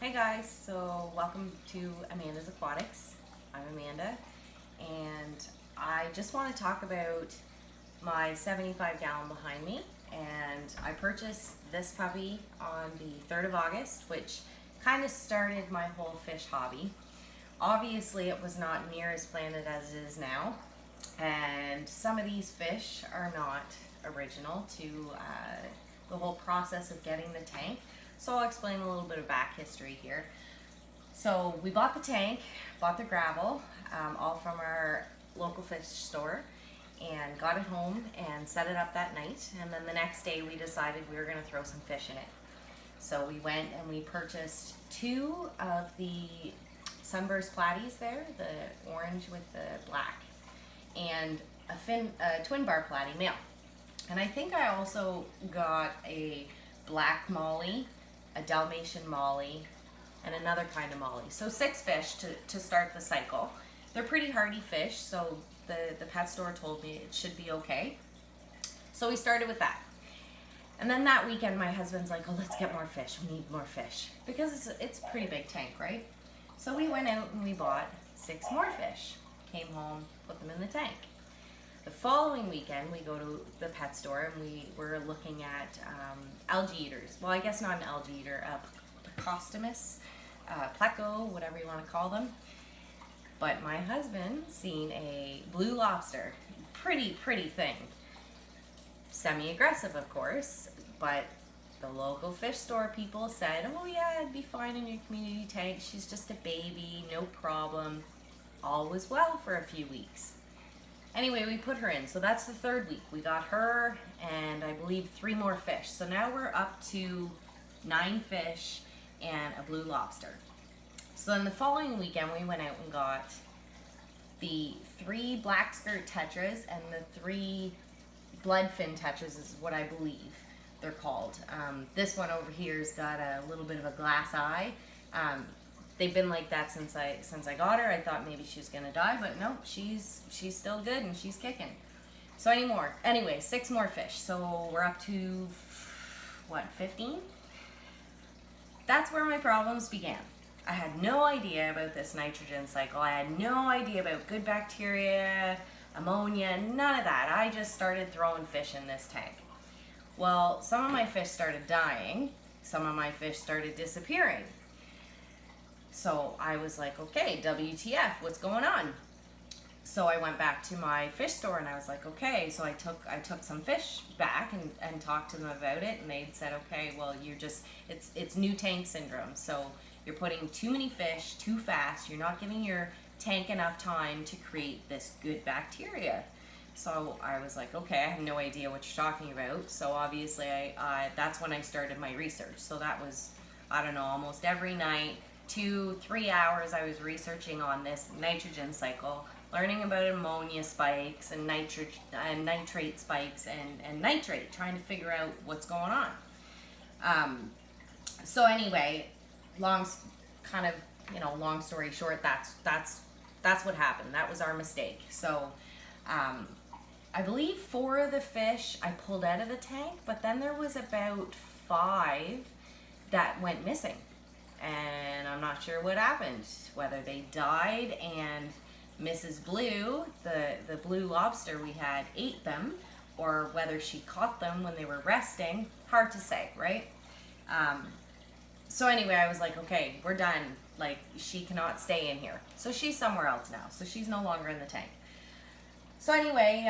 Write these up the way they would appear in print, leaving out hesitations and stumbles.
Hey guys, so welcome to Amanda's Aquatics. I'm Amanda, and I just want to talk about my 75 gallon behind me. And I purchased this puppy on the 3rd of August, which kind of started my whole fish hobby. Obviously, it was not near as planted as it is now, and some of these fish are not original to the whole process of getting the tank. So I'll explain a little bit of back history here. So we bought the tank, bought the gravel, all from our local fish store, and got it home and set it up that night. And then the next day we decided we were going to throw some fish in it. So we went and we purchased 2 of the Sunburst Platies there, the orange with the black, and a twin bar platy male. And I think I also got a black molly, a Dalmatian molly, and another kind of molly. So 6 fish to start the cycle. They're pretty hardy fish, so the pet store told me it should be okay. So we started with that. And then that weekend my husband's like, oh, let's get more fish. We need more fish. Because it's a pretty big tank, right? So we went out and we bought 6 more fish. Came home, put them in the tank. The following weekend, we go to the pet store and we were looking at algae eaters. Well, I guess not an algae eater, a Plecostomus, pleco, whatever you want to call them. But my husband seen a blue lobster, pretty thing. Semi-aggressive, of course, but the local fish store people said, oh yeah, it'd be fine in your community tank. She's just a baby, no problem. All was well for a few weeks. Anyway, we put her in, so that's the 3rd week. We got her and I believe 3 more fish. So now we're up to 9 fish and a blue lobster. So then the following weekend we went out and got the 3 black skirt tetras and the 3 bloodfin tetras is what I believe they're called. This one over here's got a little bit of a glass eye. They've been like that since I got her. I thought maybe she was gonna die, but no, she's still good and she's kicking. So anyway, 6 more fish. So we're up to what, 15? That's where my problems began. I had no idea about this nitrogen cycle. I had no idea about good bacteria, ammonia, none of that. I just started throwing fish in this tank. Well, some of my fish started dying. Some of my fish started disappearing. So I was like, okay, WTF, what's going on? So I went back to my fish store and I was like, okay. So I took some fish back and talked to them about it, and they'd said, okay, well, it's new tank syndrome. So you're putting too many fish too fast. You're not giving your tank enough time to create this good bacteria. So I was like, okay, I have no idea what you're talking about. So obviously that's when I started my research. So that was, I don't know, almost every night, 2-3 hours I was researching on this nitrogen cycle, learning about ammonia spikes and nitrate spikes and nitrate, trying to figure out what's going on. So anyway, long story short, that's what happened. That was our mistake. So I believe 4 of the fish I pulled out of the tank, but then there was about 5 that went missing. And I'm not sure what happened, whether they died and Mrs. Blue, the blue lobster we had, ate them, or whether she caught them when they were resting. Hard to say, right? So anyway, I was like, okay, we're done. Like, she cannot stay in here. So she's somewhere else now. So she's no longer in the tank. So anyway,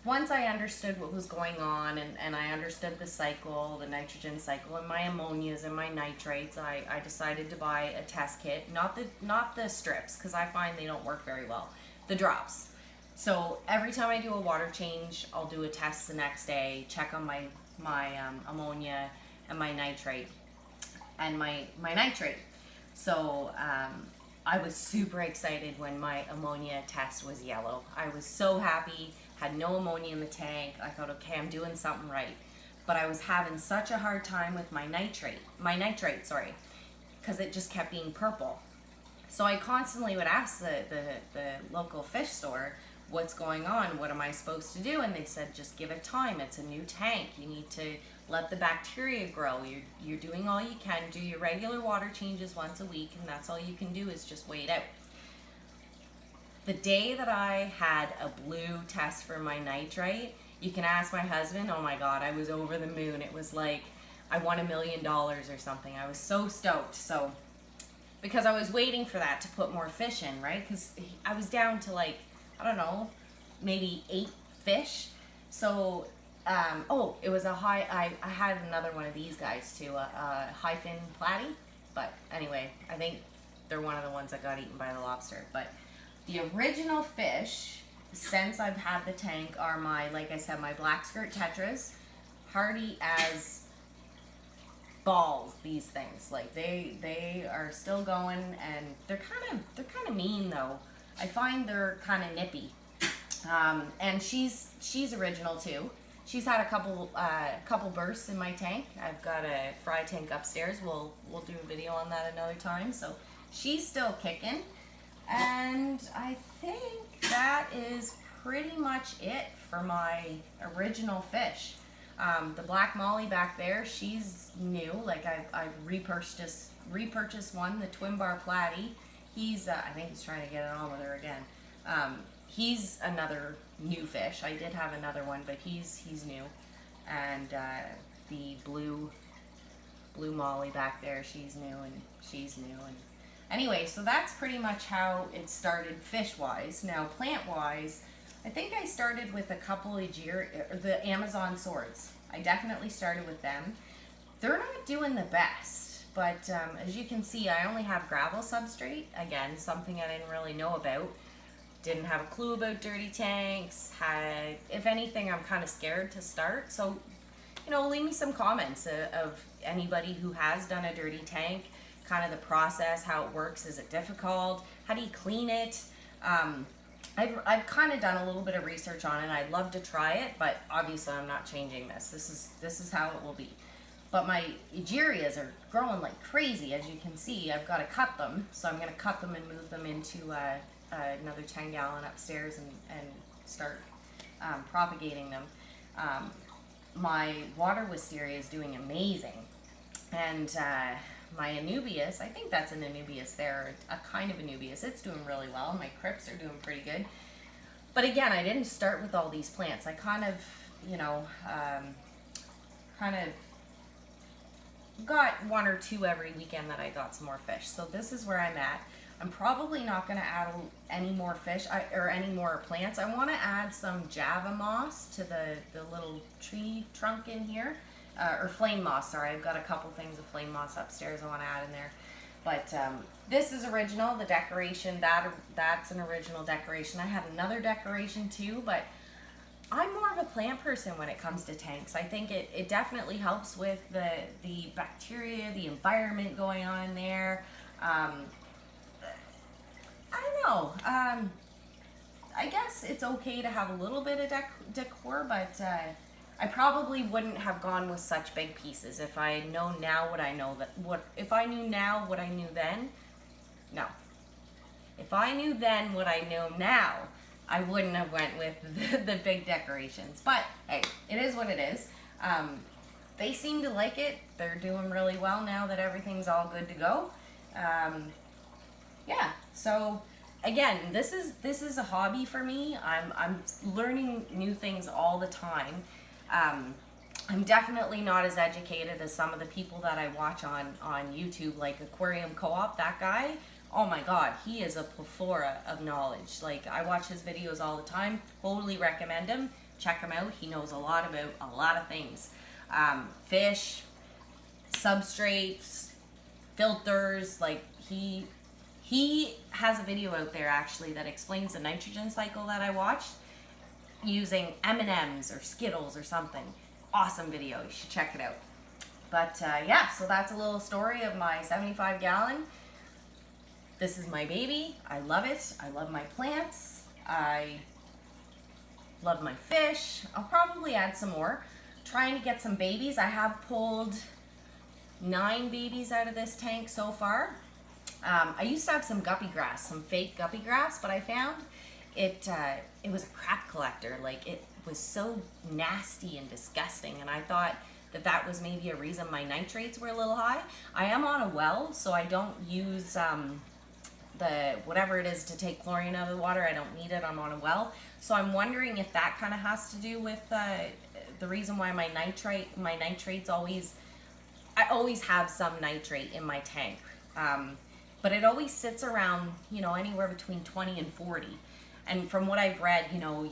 once I understood what was going on and I understood the cycle, the nitrogen cycle, and my ammonias and my nitrates, I decided to buy a test kit, not the strips, because I find they don't work very well, the drops. So every time I do a water change, I'll do a test the next day, check on my ammonia and my nitrate and my nitrate. So I was super excited when my ammonia test was yellow. I was so happy, had no ammonia in the tank. I thought, okay, I'm doing something right. But I was having such a hard time with my nitrate, because it just kept being purple. So I constantly would ask the local fish store, what's going on? What am I supposed to do? And they said, just give it time. It's a new tank. You need to let the bacteria grow. You're doing all you can. Do your regular water changes once a week, and that's all you can do is just wait out. The day that I had a blue test for my nitrite, you can ask my husband, oh my God, I was over the moon. It was like I won $1 million or something. I was so stoked. So, because I was waiting for that to put more fish in, right? Because I was down to like, I don't know, maybe 8 fish. So, it was a I had another one of these guys too, a high fin platy. But anyway, I think they're one of the ones that got eaten by the lobster. But the original fish, since I've had the tank, are my, like I said, my black skirt tetras, hardy as balls. These things, like they are still going, and they're kind of mean though. I find they're kind of nippy. And she's original too. She's had a couple bursts in my tank. I've got a fry tank upstairs. We'll do a video on that another time. So she's still kicking. And I think that is pretty much it for my original fish. The black molly back there, she's new. Like I've repurchased one, the twin bar platy. He's I think he's trying to get it on with her again. He's another new fish. I did have another one, but he's new. And the blue molly back there, she's new, and she's new. And anyway, so that's pretty much how it started fish-wise. Now, plant-wise, I think I started with a couple of the Amazon swords. I definitely started with them. They're not doing the best, but as you can see, I only have gravel substrate. Again, something I didn't really know about. Didn't have a clue about dirty tanks. If anything, I'm kind of scared to start. So, leave me some comments of anybody who has done a dirty tank, kind of the process, how it works. Is it difficult? How do you clean it? I've kind of done a little bit of research on it. I'd love to try it, but obviously I'm not changing this. This is how it will be. But my Egerias are growing like crazy, as you can see. I've got to cut them, so I'm going to cut them and move them into another 10-gallon upstairs and start propagating them. My water wisteria is doing amazing, and my Anubias, I think that's an Anubias there, a kind of Anubias. It's doing really well. My Crips are doing pretty good. But again, I didn't start with all these plants. I kind of, got 1 or 2 every weekend that I got some more fish. So this is where I'm at. I'm probably not going to add any more fish or any more plants. I want to add some Java moss to the little tree trunk in here. Or flame moss, sorry. I've got a couple things of flame moss upstairs I want to add in there. But this is original, the decoration, that's an original decoration. I have another decoration too, but I'm more of a plant person when it comes to tanks. I think it definitely helps with the bacteria, the environment going on in there. I don't know. I guess it's okay to have a little bit of decor, but I probably wouldn't have gone with such big pieces if I know now what I know if I knew now what I knew then. No. If I knew then what I know now, I wouldn't have went with the big decorations. But hey, it is what it is. They seem to like it. They're doing really well now that everything's all good to go. Yeah. So again, this is a hobby for me. I'm learning new things all the time. I'm definitely not as educated as some of the people that I watch on YouTube, like Aquarium Co-op, that guy. Oh my God, he is a plethora of knowledge. Like, I watch his videos all the time. Totally recommend him. Check him out. He knows a lot about a lot of things. Fish, substrates, filters. Like, he has a video out there actually that explains the nitrogen cycle that I watched using M&Ms or Skittles or something. Awesome video. You should check it out. But yeah, so that's a little story of my 75-gallon. This is my baby. I love it. I love my plants. I love my fish. I'll probably add some more. Trying to get some babies. I have pulled 9 babies out of this tank so far. I used to have some guppy grass, some fake guppy grass, but I found it was a crap collector. Like, it was so nasty and disgusting, and I thought that was maybe a reason my nitrates were a little high. I am on a well, so I don't use the whatever it is to take chlorine out of the water. I don't need it. I'm on a well, so I'm wondering if that kind of has to do with the reason why my nitrates always. I always have some nitrate in my tank, but it always sits around, you know, anywhere between 20 and 40. And from what I've read, you know,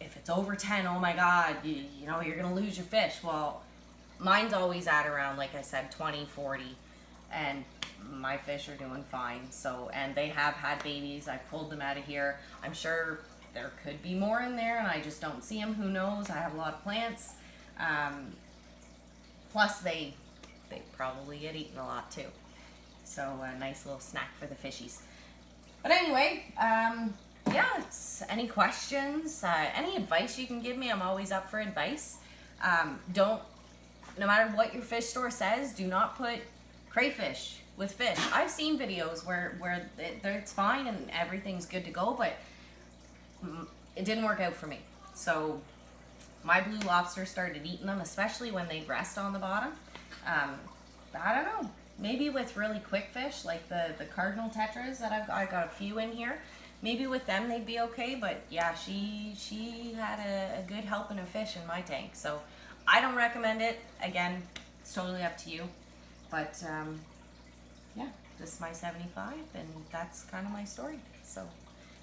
if it's over 10, oh my God, you know, you're gonna lose your fish. Well, mine's always at around, like I said, 20, 40, and my fish are doing fine. So, and they have had babies. I pulled them out of here. I'm sure there could be more in there, and I just don't see them. Who knows? I have a lot of plants. Plus, they probably get eaten a lot too. So, a nice little snack for the fishies. But anyway, yeah, any questions, any advice you can give me, I'm always up for advice. No matter what your fish store says, do not put crayfish with fish. I've seen videos where it's fine and everything's good to go, but it didn't work out for me. So my blue lobster started eating them, especially when they rest on the bottom. I don't know, maybe with really quick fish, like the cardinal tetras that I got a few in here. Maybe with them they'd be okay, but yeah, she had a good helping of fish in my tank. So I don't recommend it. Again, it's totally up to you. But yeah, this is my 75, and that's kind of my story. So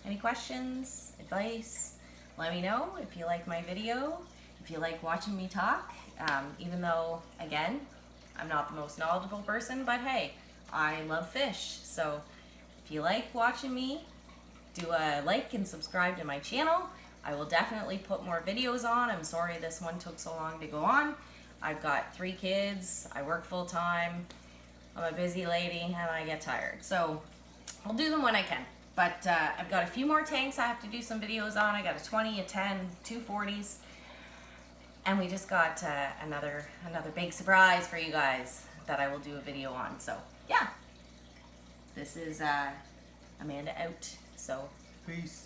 any questions, advice, let me know. If you like my video, if you like watching me talk, even though, again, I'm not the most knowledgeable person, but hey, I love fish. So if you like watching me, do a like and subscribe to my channel. I will definitely put more videos on. I'm sorry this one took so long to go on. I've got 3 kids. I work full time. I'm a busy lady and I get tired. So I'll do them when I can. But I've got a few more tanks I have to do some videos on. I got a 20, a 10, 2 40s. And we just got another big surprise for you guys that I will do a video on. So yeah, this is Amanda out. So peace.